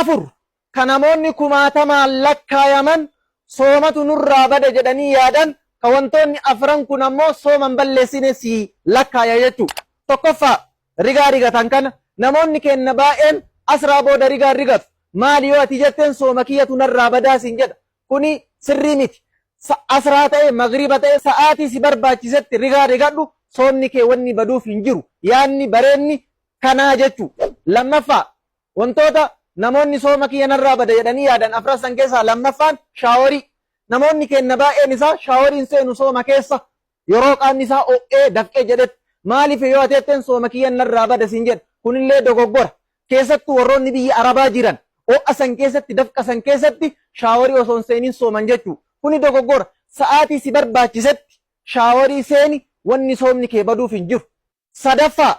afur kanamoonni kumaatamaan lakkaayaman soomatu nurraa bada jedhanii yaadan ka wantoonni afran kun ammoo sooman balleessine si lakkaaya jechuu. Tokkoffaa rigaa rigatan kana namoonni kenna baay'een asraa booda rigaa rigatu. Maali yoo ati jetteen sooma kiyyatu narraa badaa siin jedha. Kuni sirrii miti. Asraa ta'e magriba ta'e sa'aatii si barbaachisetti rigaa rigadhu soomni kee wanni baduuf hin jiru. Yaanni bareenni kanaa jechuu. Lammaffaa wantoota namoonni sooma kiyya narraa bada jedhanii yaadan afrasan keessaa lammaffaan shaaworii. Namoonni kenna baay'een isaa shaaworiin seenu sooma keessa yeroo qaamni isaa o'ee dafqee jedhetti. Maaliif yoo ateetteen sooma kiyya narraa bada siin jedha. Kunillee dogoggora. Keessattuu warroonni biyya Arabaa jiran ho'a san keessatti dafqa san keessatti shaaworii osoo hin seeniin sooman jechuu. Kuni dogoggora. Sa'aatii si barbaachisetti shaaworii seeni wanni soomni kee baduuf hin jiru. Sadaffaa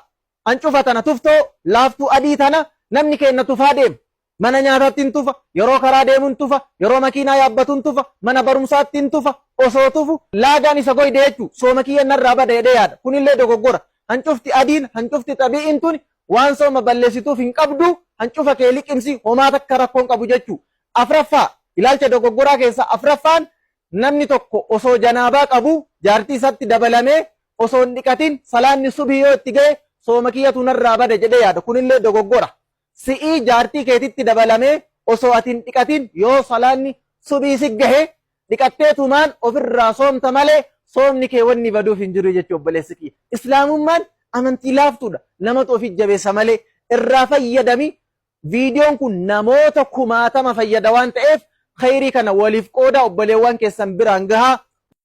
hancufa tana tuftoo laaftuu adii tana namni kenna tufaa deema. Mana nyaataatti hin tufa, yeroo karaa deemuun tufa, yeroo makiinaa yaabbatuun tufa, mana barumsaatti hin tufa, osoo tufu laagaan isa goyde jechuu. Sooma kiyya narraa bada jedhee yaada. Kunillee dogoggora. Hancufti adiin, hancufti xabi'iin tuni waan sooma balleessituuf hin qabdu hancufa kee liqimsi homaa takka rakkoon qabu jechuu. Afraffaa ilaalcha dogoggoraa keessa afraffaan namni tokko osoo janaabaa qabu jaartii isatti dabalamee osoo hin dhiqatin salaanni subhii yoo itti ga'e sooma kiyyatu narraa bada jedhee yaada. Kunillee dogoggora. Si'ii jaartii keetitti dabalamee osoo ati hin dhiqatin yoo salaanni subhii si gahe dhiqatteetumaan ofirraa soomta malee soomni kee wanni baduuf hin jiru jechuu obboleessi kiyya. Islaamummaan amantii laaftuudha. Namatu ofi jabeessa malee irraa fayyadami. Viidiyoon kun namoota kumaatama fayyada waan ta'eef khayrii kana waliif qooda obboleewwan keessan biraan gahaa.